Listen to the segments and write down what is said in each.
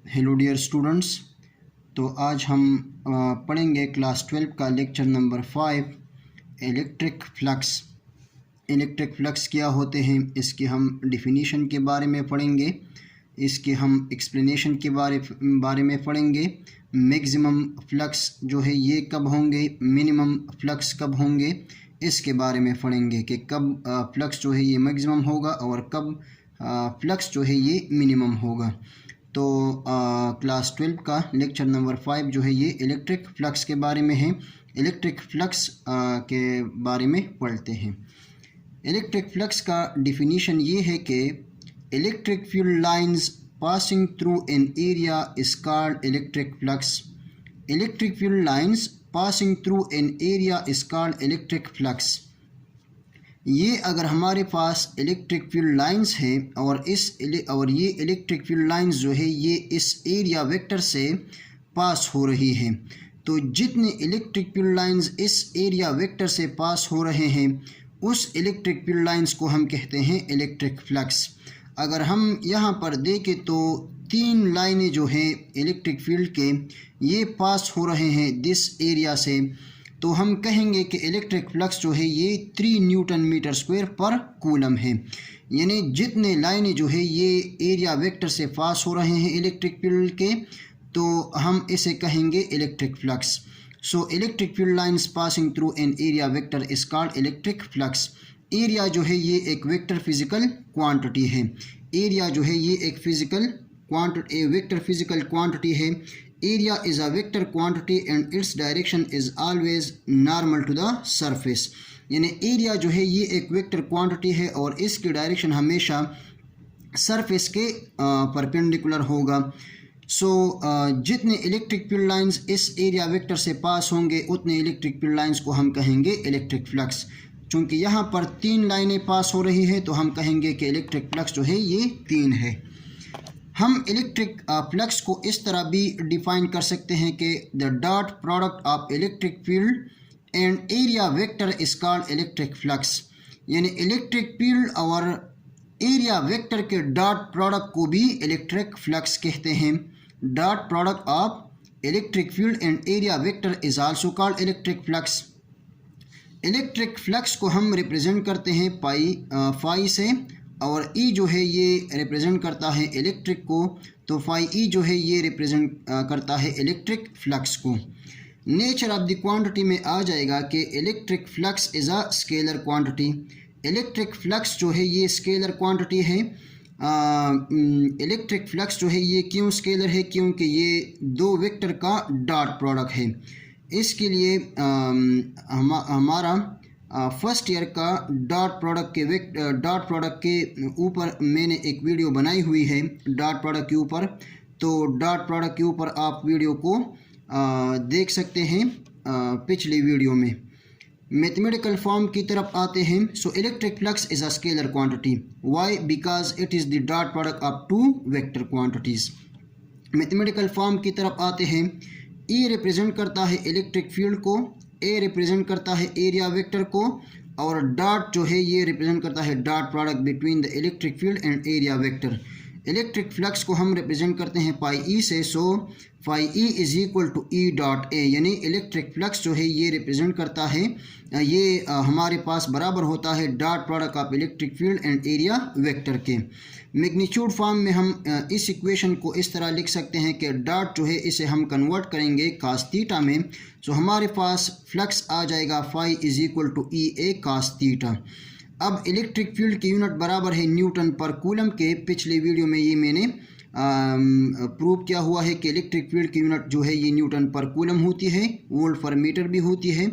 Hello dear students. तो आज हम पढ़ेंगे क्लास 12 का lecture number 5 electric flux. Electric flux क्या होते हैं, इसके हम डिफिनीशन के बारे में पढ़ेंगे, इसके हम एक्सप्लेनेशन के बारे में पढ़ेंगे। मैक्सिमम फ्लक्स जो है ये कब होंगे, मिनिमम फ्लक्स कब होंगे, इसके बारे में पढ़ेंगे कि कब फ्लक्स जो है ये मैक्सिमम होगा और कब फ्लक्स जो है ये मिनिमम होगा। तो क्लास 12 का लेक्चर नंबर 5 जो है ये इलेक्ट्रिक फ्लक्स के बारे में है। इलेक्ट्रिक फ्लक्स के बारे में पढ़ते हैं। इलेक्ट्रिक फ्लक्स का डिफिनीशन ये है कि electric field lines passing through an area is called electric flux. Electric field lines passing through an area is called electric flux. ये अगर हमारे पास इलेक्ट्रिक फील्ड लाइंस है और ये इलेक्ट्रिक फील्ड लाइंस जो है ये इस एरिया वेक्टर से पास हो रही है, तो जितने इलेक्ट्रिक फील्ड लाइंस इस एरिया वेक्टर से पास हो रहे हैं उस इलेक्ट्रिक फील्ड लाइंस को हम कहते हैं इलेक्ट्रिक फ्लक्स। अगर हम यहाँ पर देखें तो 3 लाइनें जो हैं इलेक्ट्रिक फील्ड के ये पास हो रहे हैं दिस एरिया से, तो हम कहेंगे कि इलेक्ट्रिक फ्लक्स जो है ये 3 न्यूटन मीटर स्क्वायर पर कूलम है। यानी जितने लाइनें जो है ये एरिया वेक्टर से पास हो रहे हैं इलेक्ट्रिक फील्ड के, तो हम इसे कहेंगे electric flux. So electric field lines passing through an area vector is called electric flux. Area जो है ये एक वेक्टर फिजिकल क्वांटिटी है। एरिया जो है ये एक वेक्टर फिजिकल क्वांटिटी है। Area is a vector quantity and its direction is always normal to the surface। यानी एरिया जो है ये एक वेक्टर क्वांटिटी है और इसकी डायरेक्शन हमेशा सरफेस के परपेंडिकुलर होगा। जितने इलेक्ट्रिक फील्ड लाइंस इस एरिया वेक्टर से पास होंगे उतने इलेक्ट्रिक फील्ड लाइंस को हम कहेंगे इलेक्ट्रिक फ्लक्स। चूँकि यहाँ पर 3 लाइनें पास हो रही है तो हम कहेंगे कि इलेक्ट्रिक फ्लक्स जो है ये 3 है। हम इलेक्ट्रिक फ्लक्स को इस तरह भी डिफाइन कर सकते हैं कि the dot product of electric field and area vector is called electric flux. यानी इलेक्ट्रिक फील्ड और एरिया वेक्टर के डॉट प्रोडक्ट को भी इलेक्ट्रिक फ्लक्स कहते हैं। Dot product of electric field and area vector is also called electric flux. Electric flux को हम represent करते हैं फाई से, और ई जो है ये रिप्रेजेंट करता है इलेक्ट्रिक को, तो फाई ई जो है ये रिप्रेजेंट करता है इलेक्ट्रिक फ्लक्स को। नेचर ऑफ द क्वांटिटी में आ जाएगा कि electric flux is a scalar quantity. Electric flux जो है ये स्केलर क्वांटिटी है। इलेक्ट्रिक फ्लक्स जो है ये क्यों स्केलर है, क्योंकि ये 2 वेक्टर का डॉट प्रोडक्ट है। इसके लिए हमारा फर्स्ट ईयर का डॉट प्रोडक्ट के ऊपर मैंने एक वीडियो बनाई हुई है डॉट प्रोडक्ट के ऊपर, तो डॉट प्रोडक्ट के ऊपर आप वीडियो को देख सकते हैं पिछली वीडियो में। मैथमेटिकल फॉर्म की तरफ आते हैं। So electric flux is a scalar quantity. Why? Because it is the dot product of 2 vector quantities. Mathematical form की तरफ आते हैं। ई रिप्रेजेंट करता है इलेक्ट्रिक फील्ड को, ए रिप्रेजेंट करता है एरिया वेक्टर को, और डॉट जो है ये रिप्रेजेंट करता है dot product between the electric field and area vector. Electric flux को हम रिप्रेजेंट करते हैं पाई ई से। So phi E is equal to E dot A. यानी इलेक्ट्रिक फ्लक्स जो है ये रिप्रेजेंट करता है, ये हमारे पास बराबर होता है dot product of electric field and area vector के। मैग्नीट्यूड फॉर्म में हम इस इक्वेशन को इस तरह लिख सकते हैं कि डॉट जो है इसे हम कन्वर्ट करेंगे कास थीटा में। सो हमारे पास फ्लक्स आ जाएगा phi is equal to E A cos theta. अब इलेक्ट्रिक फील्ड की यूनिट बराबर है न्यूटन पर कूलम के। पिछले वीडियो में ये मैंने प्रूव किया हुआ है कि इलेक्ट्रिक फील्ड की यूनिट जो है ये न्यूटन पर कूलम होती है, वोल्ट पर मीटर भी होती है।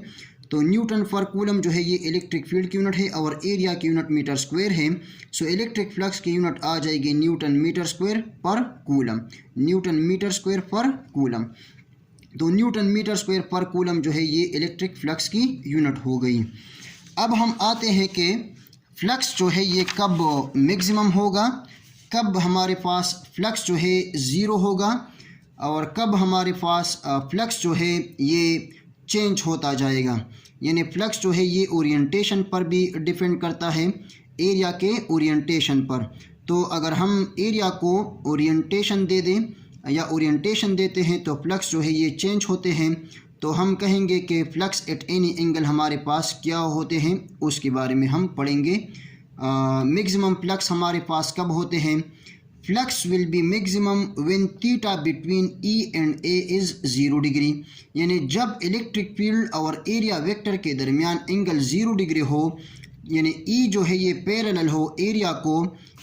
तो न्यूटन पर कूलम जो है ये इलेक्ट्रिक फील्ड की यूनिट है और एरिया की यूनिट मीटर स्क्वायर है। सो इलेक्ट्रिक फ्लक्स की यूनिट आ जाएगी न्यूटन मीटर स्क्वायर पर कूलम। न्यूटन मीटर स्क्वायर पर कूलम, तो न्यूटन मीटर स्क्वायर पर कूलम जो है ये इलेक्ट्रिक फ्लक्स की यूनिट हो गई। अब हम आते हैं कि फ्लक्स जो है ये कब मैक्सिमम होगा, कब हमारे पास फ्लक्स जो है 0 होगा, और कब हमारे पास फ्लक्स जो है ये चेंज होता जाएगा। यानी फ्लक्स जो है ये ओरिएंटेशन पर भी डिपेंड करता है, एरिया के ओरिएंटेशन पर। तो अगर हम एरिया को ओरिएंटेशन दे दें या ओरिएंटेशन देते हैं तो फ्लक्स जो है ये चेंज होते हैं। तो हम कहेंगे कि फ्लक्स एट एनी एंगल हमारे पास क्या होते हैं, उसके बारे में हम पढ़ेंगे। मैक्सिमम फ्लक्स हमारे पास कब होते हैं? Flux will be maximum when theta between E and A is 0 degree, यानी जब इलेक्ट्रिक फील्ड और एरिया वेक्टर के दरमियान एंगल 0 डिग्री हो, यानी ई जो है ये पैरेलल हो एरिया को,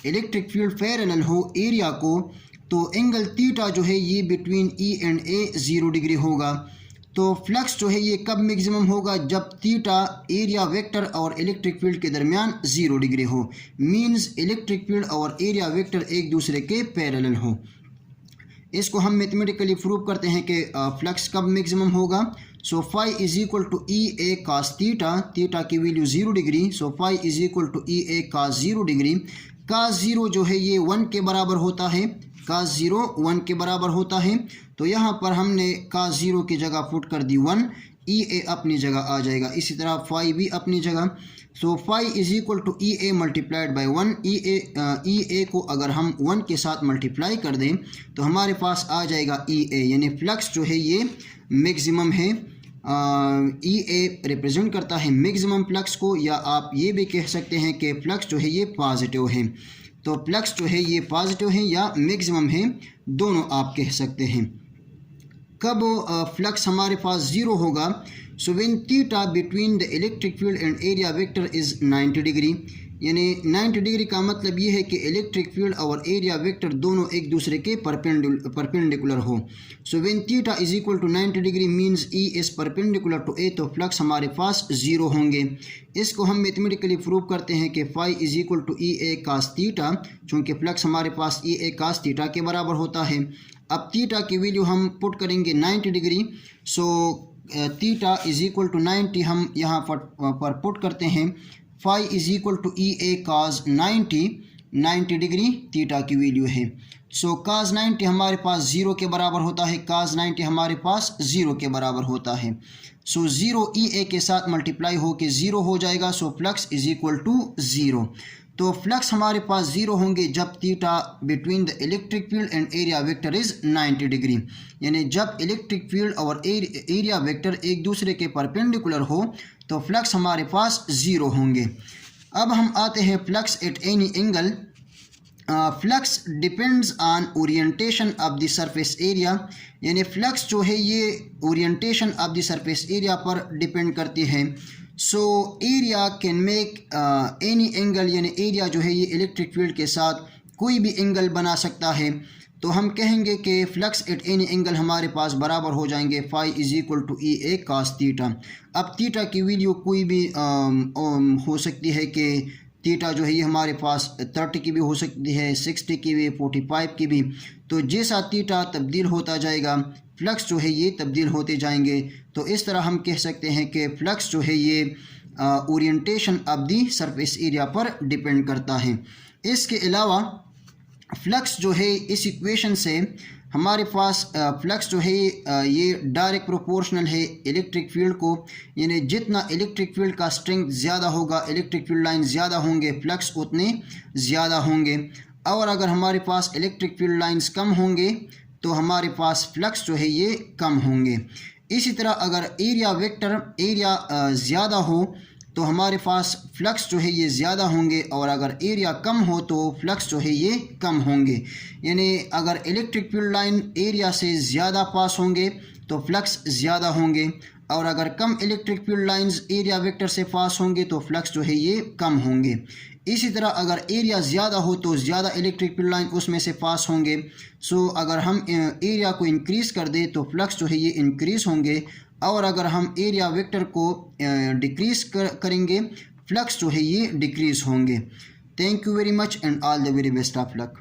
इलेक्ट्रिक फील्ड पैरेलल हो एरिया को, तो एंगल थीटा जो है ये between E and A 0 degree होगा। तो फ्लक्स जो है ये कब मैक्सिमम होगा? जब थीटा एरिया वेक्टर और इलेक्ट्रिक फील्ड के दरमियान 0 डिग्री हो, मींस इलेक्ट्रिक फील्ड और एरिया वेक्टर एक दूसरे के पैरेलल हो। इसको हम मैथमेटिकली प्रूव करते हैं कि फ्लक्स कब मैक्सिमम होगा। So phi is equal to E A cos theta, theta की value 0 degree, so phi is equal to E A cos 0 degree. Cos 0 जो है ये 1 के बराबर होता है, कास 0 1 के बराबर होता है। तो यहाँ पर हमने कास 0 की जगह पुट कर दी 1, ई ए अपनी जगह आ जाएगा, इसी तरह फाई भी अपनी जगह। So phi is equal to E A multiplied by 1, E A को अगर हम 1 के साथ मल्टीप्लाई कर दें तो हमारे पास आ जाएगा ई ए, यानी फ्लक्स जो है ये मैक्सिमम है। ई ए रिप्रेजेंट करता है मैक्सिमम फ्लक्स को, या आप ये भी कह सकते हैं कि फ्लक्स जो है ये पॉजिटिव है। तो फ्लक्स जो है ये पॉजिटिव है या मैक्सिमम है, दोनों आप कह सकते हैं। कब फ्लक्स हमारे पास 0 होगा? So when theta between the electric field and area vector is 90 degree, यानी 90 डिग्री का मतलब ये है कि इलेक्ट्रिक फील्ड और एरिया वेक्टर दोनों एक दूसरे के परपेंडिकुलर हो। So when theta is equal to 90 degree means E is perpendicular to A, तो फ्लक्स हमारे पास 0 होंगे। इसको हम मैथमेटिकली प्रूव करते हैं कि phi is equal to E A cos theta, चूँकि फ्लक्स हमारे पास ई ए कास थीटा के बराबर होता है। अब थीटा की वैल्यू हम पुट करेंगे 90 degree, so theta is equal to 90 हम यहाँ पर पुट करते हैं। Phi is equal to E A cos 90 degree theta की वैल्यू है। सो काज 90 हमारे पास 0 के बराबर होता है, काज 90 हमारे पास 0 के बराबर होता है। सो 0 ई ए के साथ मल्टीप्लाई हो के 0 हो जाएगा, so flux is equal to 0। तो फ्लक्स हमारे पास 0 होंगे जब theta between the electric field and area vector is 90 degree, यानी जब इलेक्ट्रिक फील्ड और एरिया वेक्टर एक दूसरे के परपेंडिकुलर हो तो फ्लक्स हमारे पास 0 होंगे। अब हम आते हैं flux at any angle. Flux depends on orientation of the surface area, यानी फ्लक्स जो है ये orientation of the surface area पर डिपेंड करती है। So area can make any angle, यानी एरिया जो है ये इलेक्ट्रिक फील्ड के साथ कोई भी एंगल बना सकता है। तो हम कहेंगे कि फ्लक्स एट एनी एंगल हमारे पास बराबर हो जाएंगे phi is equal to E A cos theta. अब थीटा की वैल्यू कोई भी हो सकती है कि थीटा जो है ये हमारे पास 30 की भी हो सकती है, 60 की भी, 45 की भी। तो जैसा थीटा तब्दील होता जाएगा फ्लक्स जो है ये तब्दील होते जाएंगे। तो इस तरह हम कह सकते हैं कि फ्लक्स जो है ये orientation of the surface area पर डिपेंड करता है। इसके अलावा फ्लक्स जो है इस इक्वेशन से हमारे पास फ्लक्स जो है ये डायरेक्ट प्रोपोर्शनल है इलेक्ट्रिक फील्ड को, यानी जितना इलेक्ट्रिक फील्ड का स्ट्रेंथ ज़्यादा होगा, इलेक्ट्रिक फील्ड लाइन ज़्यादा होंगे, फ्लक्स उतने ज़्यादा होंगे। और अगर हमारे पास इलेक्ट्रिक फील्ड लाइंस कम होंगे तो हमारे पास फ्लक्स जो है ये कम होंगे। इसी तरह अगर एरिया ज़्यादा हो तो हमारे पास फ्लक्स जो है ये ज़्यादा होंगे, और अगर एरिया कम हो तो फ्लक्स जो है ये कम होंगे। यानी अगर इलेक्ट्रिक फील्ड लाइन एरिया से ज़्यादा पास होंगे तो फ्लक्स ज़्यादा होंगे, और अगर कम electric field lines area vector से पास होंगे तो फ्लक्स जो है ये कम होंगे। इसी तरह अगर एरिया ज़्यादा हो तो ज़्यादा इलेक्ट्रिक फील्ड लाइन उसमें से पास होंगे। सो अगर हम एरिया को इंक्रीज़ कर दें तो फ्लक्स जो है ये इंक्रीज़ होंगे, और अगर हम एरिया वेक्टर को डिक्रीज़ करेंगे फ्लक्स जो है ये डिक्रीज़ होंगे। Thank you very much and all the very best of luck.